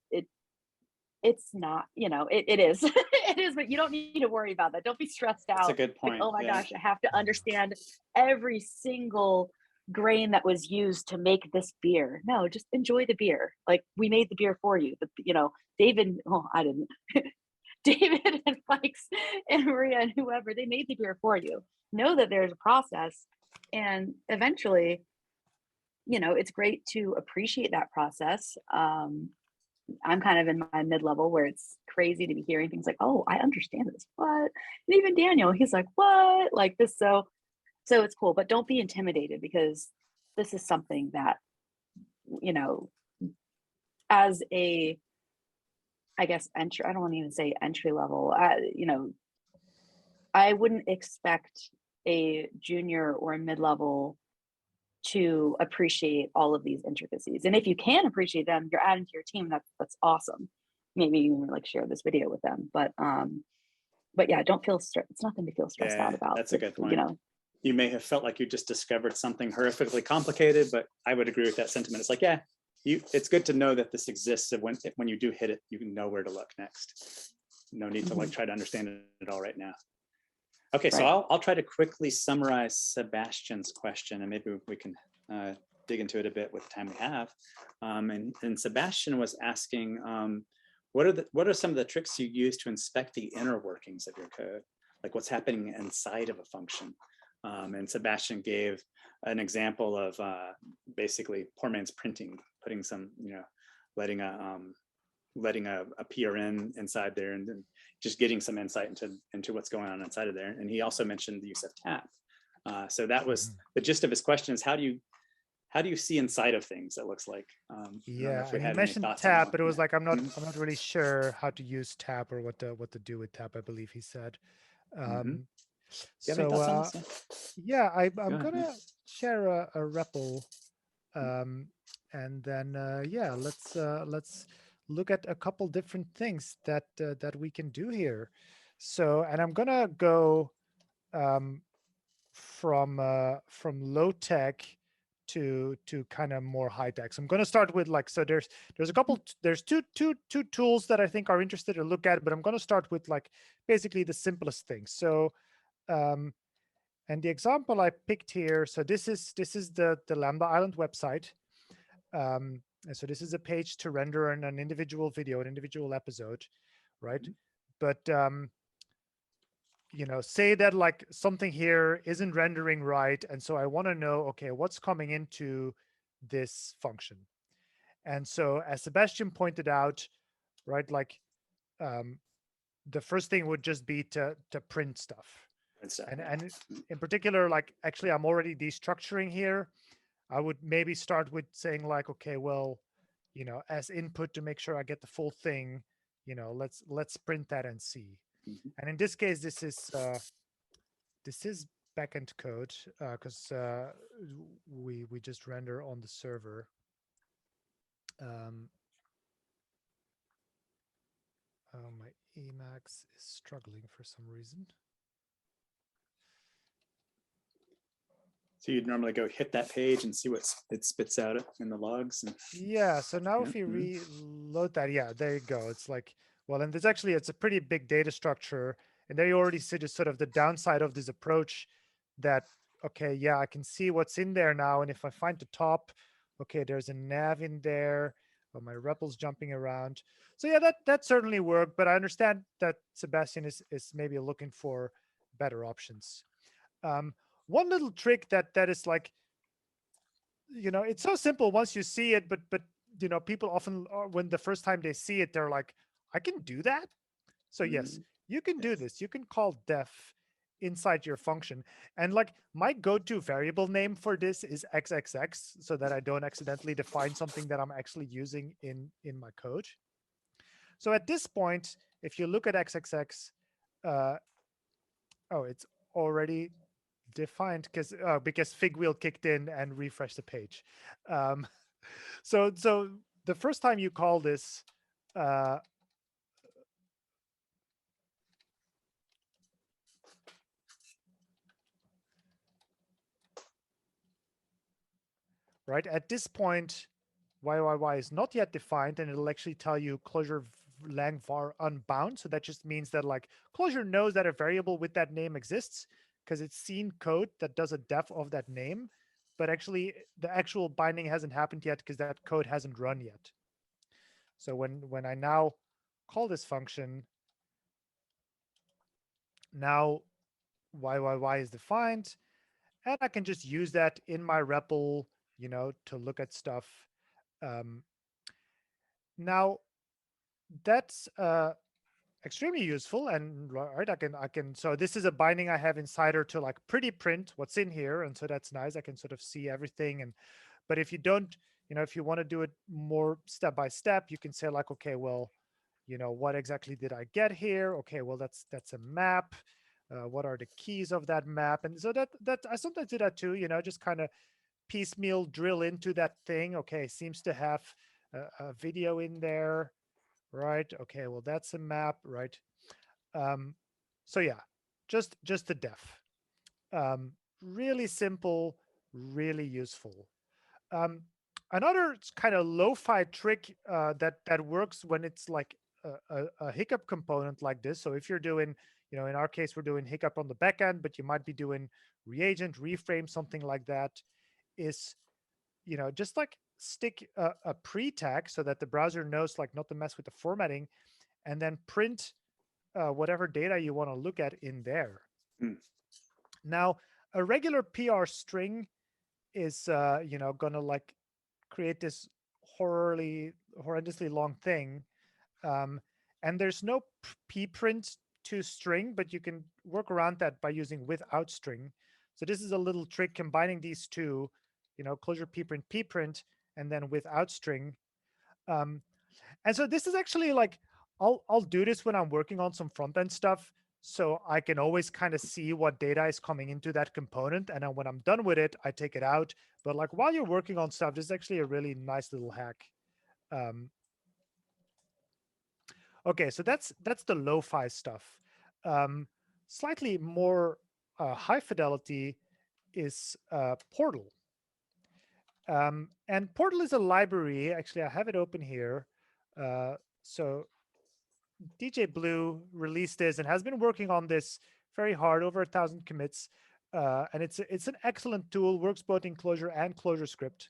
it's not, you know, it is. It is, but you don't need to worry about that. Don't be stressed out. That's a good point. Like, oh my gosh, I have to understand every single grain that was used to make this beer. No, just enjoy the beer. Like, we made the beer for you. You know, David, oh, I didn't. David and Fikes and Maria and whoever, they made the beer for you. Know that there's a process, and eventually, you know, it's great to appreciate that process. I'm kind of in my mid-level where it's crazy to be hearing things like, oh, I understand this. What? And even Daniel, he's like, what? Like this. So it's cool, but don't be intimidated, because this is something that, you know, as a, I guess, entry, I don't want to even say entry level, you know, I wouldn't expect a junior or a mid-level to appreciate all of these intricacies. And if you can appreciate them, you're adding to your team. That's awesome. Maybe you can like share this video with them. But yeah, don't feel stressed. It's nothing to feel stressed out about. That's a good point. You know, you may have felt like you just discovered something horrifically complicated, but I would agree with that sentiment. It's like, yeah, it's good to know that this exists. So when you do hit it, you can know where to look next. No need to like try to understand it all right now. Okay, so I'll try to quickly summarize Sebastian's question, and maybe we can dig into it a bit with the time we have. And Sebastian was asking, what are some of the tricks you use to inspect the inner workings of your code, like what's happening inside of a function? And Sebastian gave an example of basically poor man's printing, putting some, you know, letting a PRN inside there, and then just getting some insight into what's going on inside of there. And he also mentioned the use of tap. So that was the gist of his question: is how do you see inside of things? It looks like. Yeah, and he mentioned tap, but it was like I'm not really sure how to use tap or what to do with tap, I believe he said. So yeah, I'm gonna share a REPL, and then yeah, let's look at a couple different things that we can do here. So, and I'm gonna go from low tech to kind of more high tech. So I'm going to start with like, so there's a couple, there's two tools that I think are interested to look at, but I'm going to start with like basically the simplest things. So and the example I picked here, so this is the Lambda Island website. And so this is a page to render an individual video, an individual episode, right? But you know, say that like something here isn't rendering right, and so I want to know, okay, what's coming into this function? And so as Sebastian pointed out, right, like the first thing would just be to print stuff. And in particular, like actually I'm already destructuring here. I would maybe start with saying like, okay, well, you know, as input to make sure I get the full thing, you know, let's print that and see. And in this case, this is backend code because we just render on the server. My Emacs is struggling for some reason. So you'd normally go hit that page and see what it spits out in the logs. And, yeah, so now if you reload that, yeah, there you go. It's like, well, and there's actually, it's a pretty big data structure. And there you already see just sort of the downside of this approach that, okay, yeah, I can see what's in there now. And if I find the top, okay, there's a nav in there. Oh, my REPL's jumping around. So yeah, that certainly worked, but I understand that Sebastian is maybe looking for better options. One little trick that is like, it's so simple once you see it, but people often, when the first time they see it, they're like, I can do that. So yes, you can do this. You can call def inside your function. And like my go-to variable name for this is xxx, so that I don't accidentally define something that I'm actually using in my code. So at this point, if you look at xxx, oh, it's already defined because Figwheel kicked in and refreshed the page. So the first time you call this, right at this point, YYY is not yet defined, and it'll actually tell you Clojure lang var unbound. So that just means that like Clojure knows that a variable with that name exists because it's seen code that does a def of that name, but actually the actual binding hasn't happened yet because that code hasn't run yet. So when I now call this function, now YYY is defined, and I can just use that in my REPL, to look at stuff. Now that's extremely useful, and right, I can. So this is a binding I have insider to like pretty print what's in here, and so that's nice. I can sort of see everything. But if you don't, if you want to do it more step by step, you can say like, okay, well, what exactly did I get here? Okay, well that's a map. What are the keys of that map? And so that I sometimes do that too. Just kind of piecemeal drill into that thing. Okay, seems to have a video in there, right? Okay, well that's a map, right? So yeah, just the def. Really simple, really useful. Another kind of lo-fi trick that works when it's like a hiccup component like this. So if you're doing, in our case, we're doing hiccup on the back end, but you might be doing reagent, reframe, something like that, is, just like stick a pre-tag so that the browser knows like not to mess with the formatting, and then print whatever data you want to look at in there. Now, a regular PR string is, going to like create this horrendously long thing. And there's no pprint to string, but you can work around that by using without string. So this is a little trick combining these two, Clojure pprint, and then without string. And so this is actually like, I'll do this when I'm working on some front end stuff, so I can always kind of see what data is coming into that component. And then when I'm done with it, I take it out. But like while you're working on stuff, this is actually a really nice little hack. Okay, so that's the lo-fi stuff. Slightly more high fidelity is Portal. And Portal is a library. Actually, I have it open here. So DJ Blue released this and has been working on this very hard, over 1,000 commits. And it's an excellent tool, works both in Clojure and ClojureScript.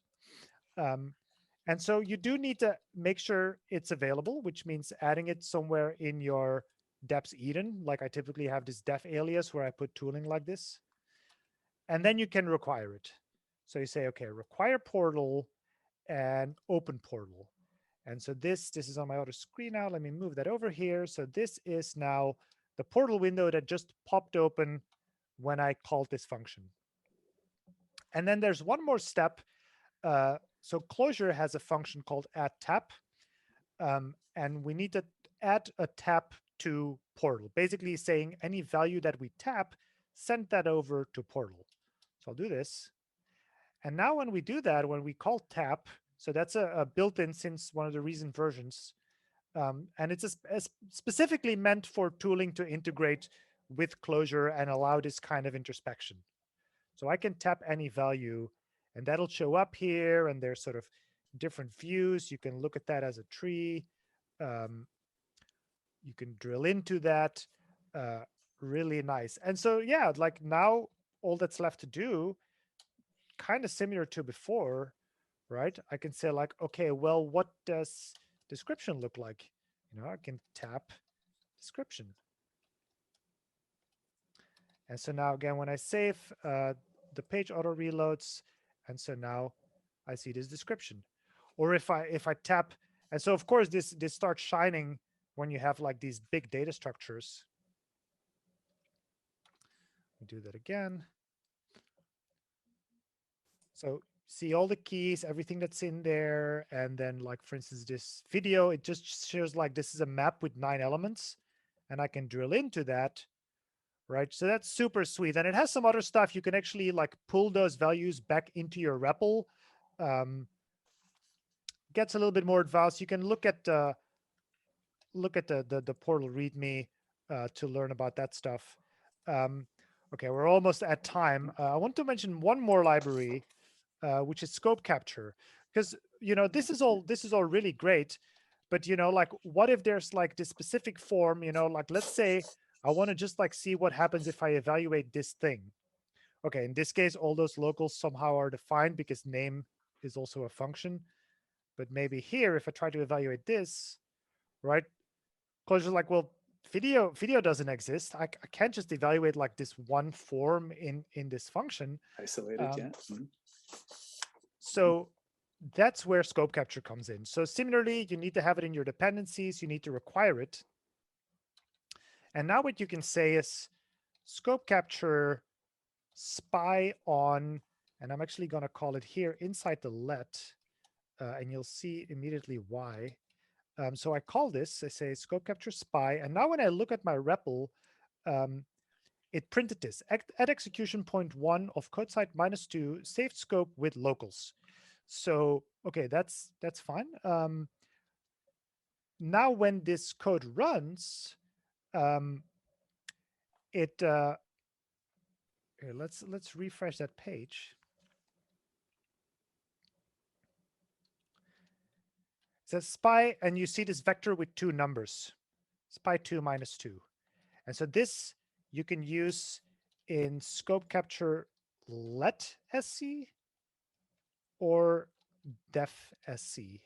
And so you do need to make sure it's available, which means adding it somewhere in your deps Eden. Like I typically have this def alias where I put tooling like this. And then you can require it. So you say, okay, require Portal and open Portal. And so this is on my other screen now. Let me move that over here. So this is now the Portal window that just popped open when I called this function. And then there's one more step. So Clojure has a function called add tap. And we need to add a tap to Portal, basically saying any value that we tap, send that over to Portal. So I'll do this. And now when we do that, when we call tap, so that's a built-in since one of the recent versions, And it's specifically meant for tooling to integrate with Clojure and allow this kind of introspection. So I can tap any value and that'll show up here, and there's sort of different views. You can look at that as a tree. You can drill into that. Really nice. And so, yeah, like now all that's left to do, kind of similar to before, right? I can say like, okay, well, what does description look like? You know, I can tap description. And so now again, when I save, the page auto reloads. And so now I see this description. Or if I tap, and so of course this starts shining when you have like these big data structures. Do that again. So see all the keys, everything that's in there. And then like, for instance, this video, it just shows like this is a map with 9 elements and I can drill into that, right? So that's super sweet. And it has some other stuff. You can actually like pull those values back into your REPL. Gets a little bit more advanced. You can look at the portal README to learn about that stuff. Okay, we're almost at time. I want to mention one more library, which is scope capture, because you know this is all really great, but you know, like what if there's like this specific form, you know, like let's say I want to just like see what happens if I evaluate this thing. Okay, in this case, all those locals somehow are defined because name is also a function. But maybe here, if I try to evaluate this, right? Clojure's like, well, video doesn't exist. I can't just evaluate like this one form in this function. Isolated, yeah. So that's where scope capture comes in. So similarly, you need to have it in your dependencies. You need to require it. And now what you can say is scope capture spy on, and I'm actually going to call it here inside the let, and you'll see immediately why. So I call this, I say scope capture spy. And now when I look at my REPL, it printed this at execution point 1 of code site -2 saved scope with locals. So, okay, that's fine. Now when this code runs, here, let's refresh that page. It says spy, and you see this vector with 2 numbers, spy2 -2. And so this you can use in scope capture let sc or def sc.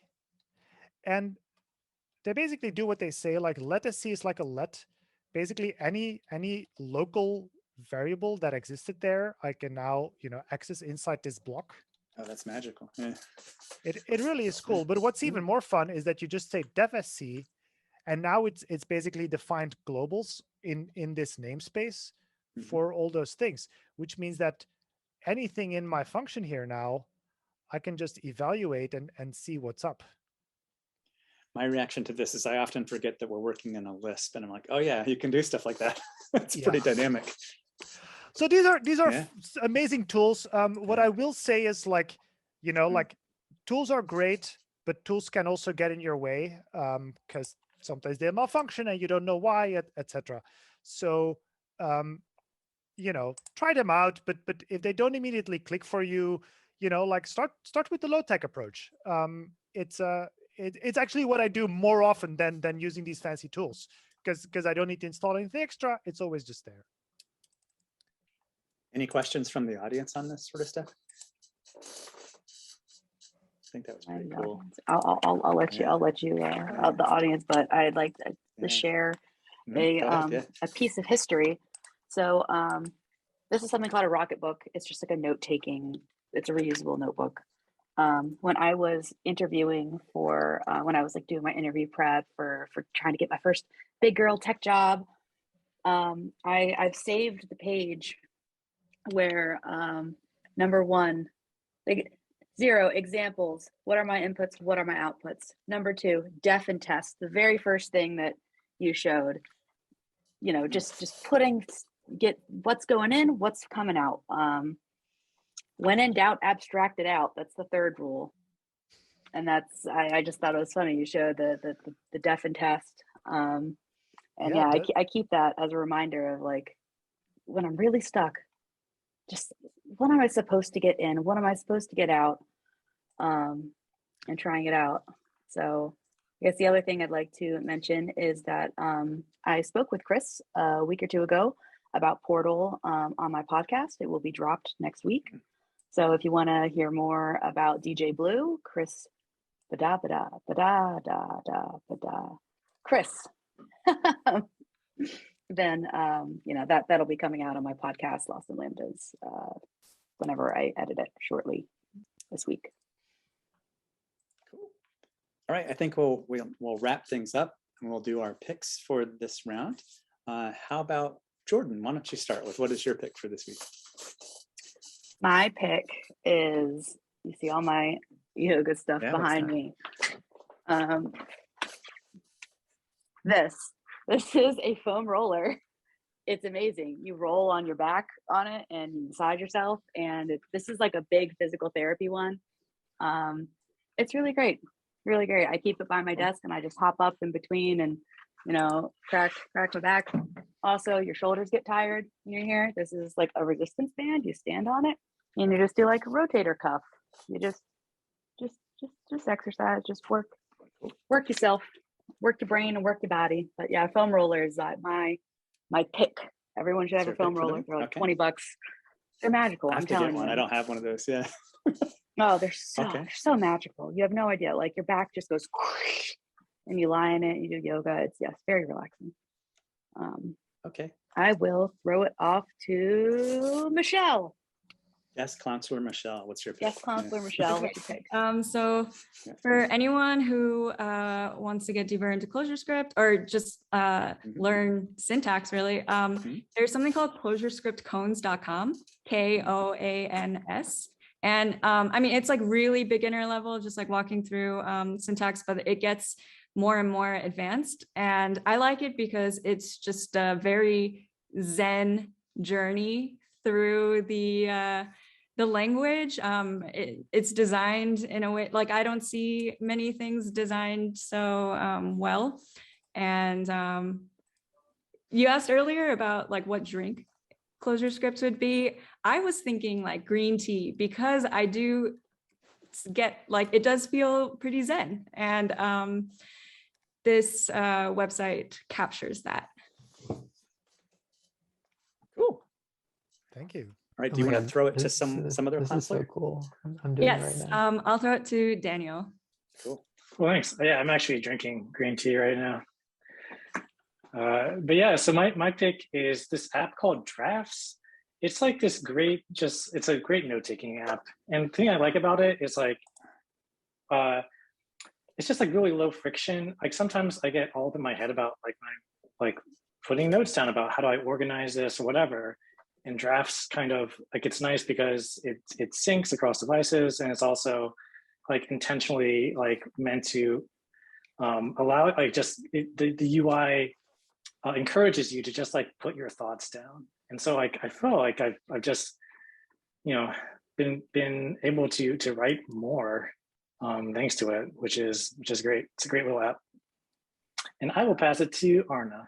And they basically do what they say, like let sc is like a let. Basically any local variable that existed there, I can now, you know, access inside this block. Oh, that's magical. Yeah. It really is cool. But what's even more fun is that you just say def sc, and now it's basically defined globals in this namespace for all those things, which means that anything in my function here now, I can just evaluate and see what's up. My reaction to this is I often forget that we're working in a Lisp, and I'm like, oh yeah, you can do stuff like that. It's pretty dynamic. So these are amazing tools. What I will say is, like, you know, like tools are great, but tools can also get in your way because sometimes they malfunction and you don't know why, etc. So, you know, try them out. But if they don't immediately click for you, you know, like start with the low tech approach. It's actually what I do more often than using these fancy tools because I don't need to install anything extra. It's always just there. Any questions from the audience on this sort of stuff? I think that was pretty cool. I'll let you the audience, but I'd like to share a piece of history. So this is something called a Rocketbook. It's just like a note-taking. It's a reusable notebook. When I was interviewing for when I was like doing my interview prep for trying to get my first big girl tech job, I've saved the page where number 1, like 0 examples. What are my inputs? What are my outputs? Number 2, def and test. The very first thing that you showed, you know, just get what's going in, what's coming out. When in doubt, abstract it out. That's the 3rd rule. And that's, I just thought it was funny. You showed the deaf and test. And yeah, I keep that as a reminder of like, when I'm really stuck, just what am I supposed to get in? What am I supposed to get out? And trying it out. So I guess the other thing I'd like to mention is that I spoke with Chris a week or two ago about Portal on my podcast. It will be dropped next week. So if you want to hear more about DJ Blue, Chris, Chris, then that'll be coming out on my podcast, Lost in Lambdas, whenever I edit it shortly this week. Cool. All right, I think we'll wrap things up and we'll do our picks for this round. How about Jordan? Why don't you start with what is your pick for this week? My pick is, you see all my yoga stuff behind me. This is a foam roller. It's amazing. You roll on your back on it and you massage yourself. And this is like a big physical therapy one. It's really great. Really great. I keep it by my desk and I just hop up in between and, crack my back. Also, your shoulders get tired when you're here. This is like a resistance band. You stand on it and you just do like a rotator cuff. You just exercise, just work yourself, work your brain and work your body. But yeah, foam roller is my pick. Everyone should have a foam roller. They're like $20. They're magical. I'm telling you. I don't have one of those. Yeah. Oh, they're so magical. You have no idea. Like your back just goes, and you lie in it. You do yoga. It's very relaxing. Okay. I will throw it off to Michelle. Yes, Clouncil or Michelle. What's your pick? Yes, Clouncil or Michelle. What's your pick? So for anyone who wants to get deeper into ClojureScript or just learn syntax, really, there's something called ClojureScriptCones.com, KOANS. And I mean, it's like really beginner level, just like walking through syntax, but it gets more and more advanced. And I like it because it's just a very Zen journey through the language. It's designed in a way, like I don't see many things designed so well. And you asked earlier about like what drink ClojureScript would be. I was thinking like green tea, because I do get like, it does feel pretty Zen. And this website captures that. Cool. Thank you. All right, do you want to throw it to some other This is so cool. I'm doing it right now. Yes, I'll throw it to Daniel. Cool. Well, thanks. Yeah, I'm actually drinking green tea right now. But yeah, so my pick is this app called Drafts. It's like this great, it's a great note-taking app. And the thing I like about it is like, it's just like really low friction. Like sometimes I get all up in my head about like putting notes down about how do I organize this or whatever. And Drafts kind of like, it's nice because it syncs across devices, and it's also like intentionally like meant to allow it, like just the UI encourages you to just like put your thoughts down. And so like I feel like I've just been able to write more thanks to it, which is great. It's a great little app. And I will pass it to Arne.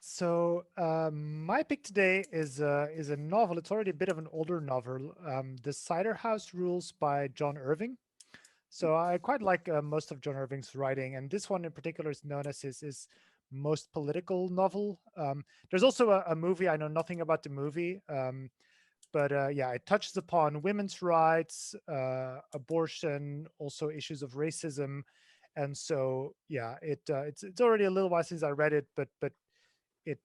So my pick today is a novel. It's already a bit of an older novel, The Cider House Rules by John Irving. So I quite like most of John Irving's writing, and this one in particular is known as his most political novel. There's also a movie. I know nothing about the movie, but yeah, it touches upon women's rights, abortion, also issues of racism, and so yeah, it's already a little while since I read it, but it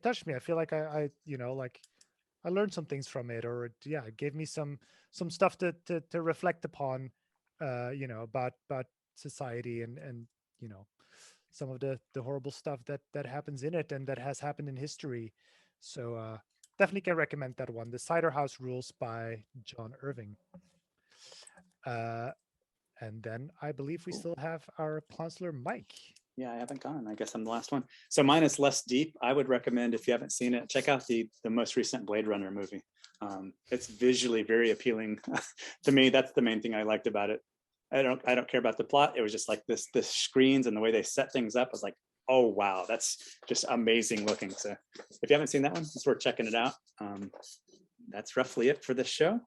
touched me. I feel like I learned some things from it, or it gave me some stuff to reflect upon, about society and some of the horrible stuff that happens in it and that has happened in history. So definitely can recommend that one, The Cider House Rules by John Irving. And then I believe we still have our counselor Mike. Yeah, I haven't gone. I guess I'm the last one. So mine is less deep. I would recommend, if you haven't seen it, check out the most recent Blade Runner movie. It's visually very appealing to me. That's the main thing I liked about it. I don't care about the plot. It was just like this screens and the way they set things up was like, oh wow, that's just amazing looking. So if you haven't seen that one, it's worth checking it out. That's roughly it for this show.